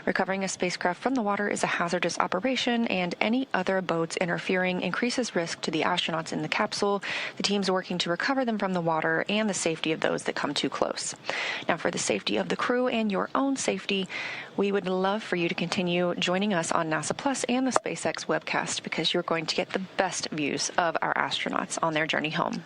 Recovering a spacecraft from the water is a hazardous operation, and any other boats interfering increases risk to the astronauts in the capsule, the teams working to recover them from the water, and the safety of those that come too close. Now, for the safety of the crew and your own safety, we would love for you to continue joining us on NASA Plus and the SpaceX webcast, because you're going to get the best views of our astronauts on their journey home.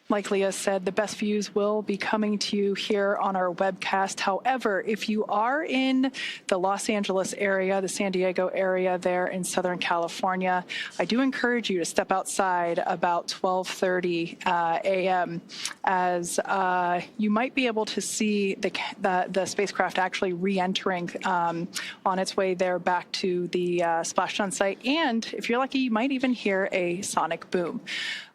Like Leah said, the best views will be coming to you here on our webcast. However, if you are in the Los Angeles area, the San Diego area there in Southern California, I do encourage you to step outside about 12:30 a.m. as you might be able to see the spacecraft actually re-entering on its way there back to the Splashdown site. And if you're lucky, you might even hear a sonic boom.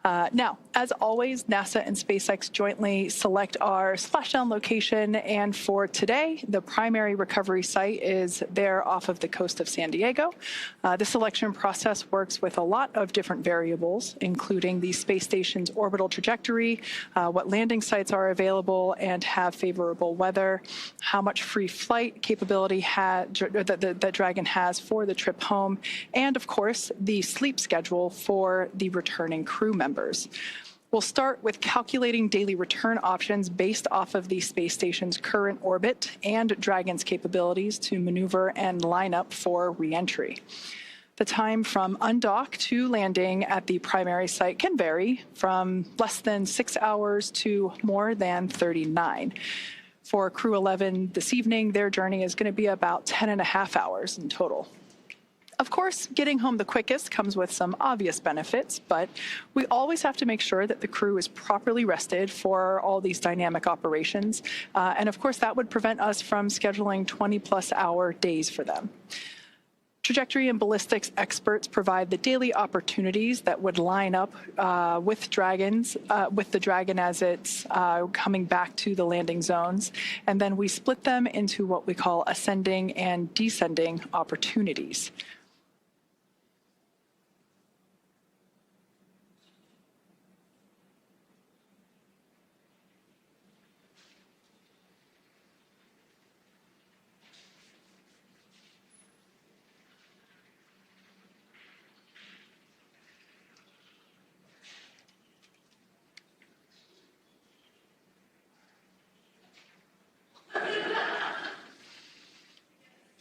Now, as always, NASA and SpaceX jointly select our splashdown location, and for today, the primary recovery site is there off of the coast of San Diego. The selection process works with a lot of different variables, including the space station's orbital trajectory, what landing sites are available and have favorable weather, how much free flight capability that Dragon has for the trip home, and of course, the sleep schedule for the returning crew members. We'll start with calculating daily return options based off of the space station's current orbit and Dragon's capabilities to maneuver and line up for re-entry. The time from undock to landing at the primary site can vary from less than 6 hours to more than 39. For Crew-11 this evening, their journey is going to be about 10.5 hours in total. Of course, getting home the quickest comes with some obvious benefits, but we always have to make sure that the crew is properly rested for all these dynamic operations. And of course, that would prevent us from scheduling 20-plus hour days for them. Trajectory and ballistics experts provide the daily opportunities that would line up with the Dragon as it's coming back to the landing zones. And then we split them into what we call ascending and descending opportunities.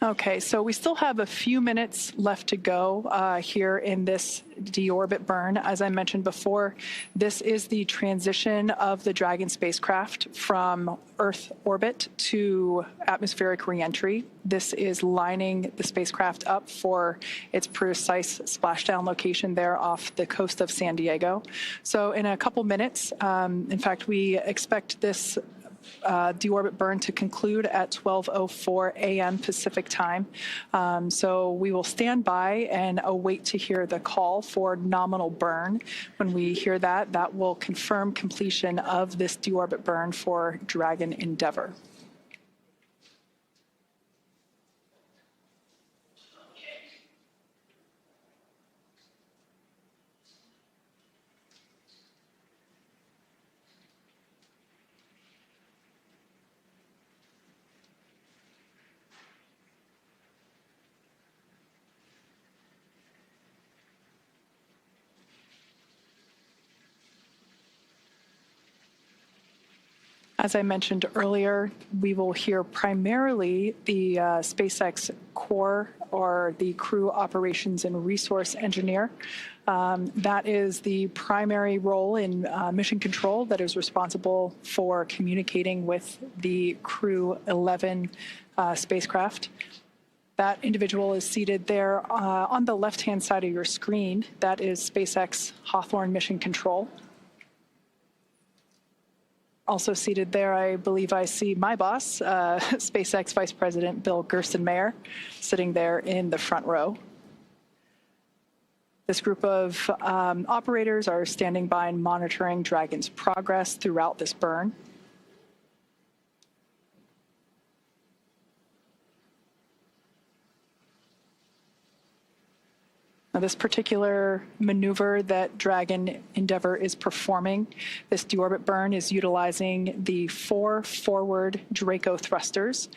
Okay, so we still have a few minutes left to go here in this deorbit burn. As I mentioned before, this is the transition of the Dragon spacecraft from Earth orbit to atmospheric reentry. This is lining the spacecraft up for its precise splashdown location there off the coast of San Diego. So in a couple minutes, in fact, we expect this deorbit burn to conclude at 12:04 a.m. Pacific time. So we will stand by and await to hear the call for nominal burn. When we hear that, that will confirm completion of this deorbit burn for Dragon Endeavor. As I mentioned earlier, we will hear primarily the SpaceX core or the crew operations and resource engineer. That is the primary role in mission control that is responsible for communicating with the Crew-11 spacecraft. That individual is seated there on the left-hand side of your screen. That is SpaceX Hawthorne Mission Control. Also seated there, I believe I see my boss, SpaceX Vice President Bill Gerstenmaier, sitting there in the front row. This group of operators are standing by and monitoring Dragon's progress throughout this burn. Now, this particular maneuver that Dragon Endeavor is performing, this deorbit burn, is utilizing the 4 forward Draco thrusters.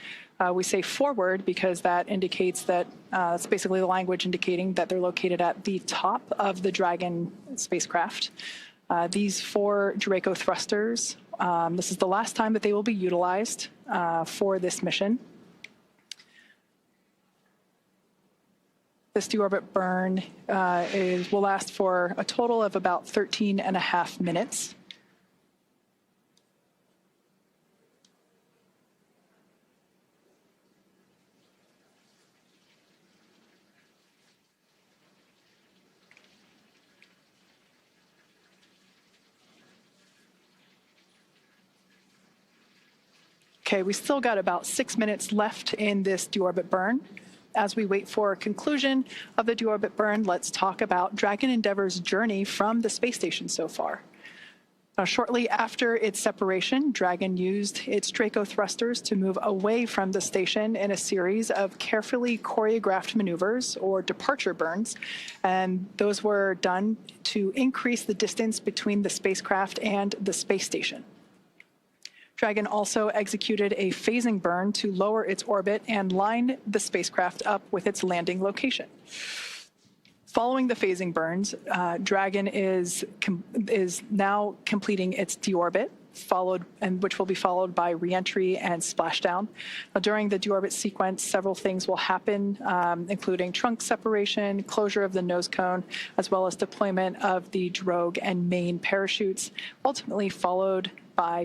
We say forward because that indicates that it's basically the language indicating that they're located at the top of the Dragon spacecraft. These 4 Draco thrusters, this is the last time that they will be utilized for this mission. This deorbit burn will last for a total of about 13.5 minutes. Okay, we still got about 6 minutes left in this deorbit burn. As we wait for a conclusion of the deorbit burn, let's talk about Dragon Endeavor's journey from the space station so far. Shortly after its separation, Dragon used its Draco thrusters to move away from the station in a series of carefully choreographed maneuvers, or departure burns, and those were done to increase the distance between the spacecraft and the space station. Dragon also executed a phasing burn to lower its orbit and line the spacecraft up with its landing location. Following the phasing burns, Dragon is now completing its deorbit, which will be followed by reentry and splashdown. During the deorbit sequence, several things will happen, including trunk separation, closure of the nose cone, as well as deployment of the drogue and main parachutes, ultimately followed by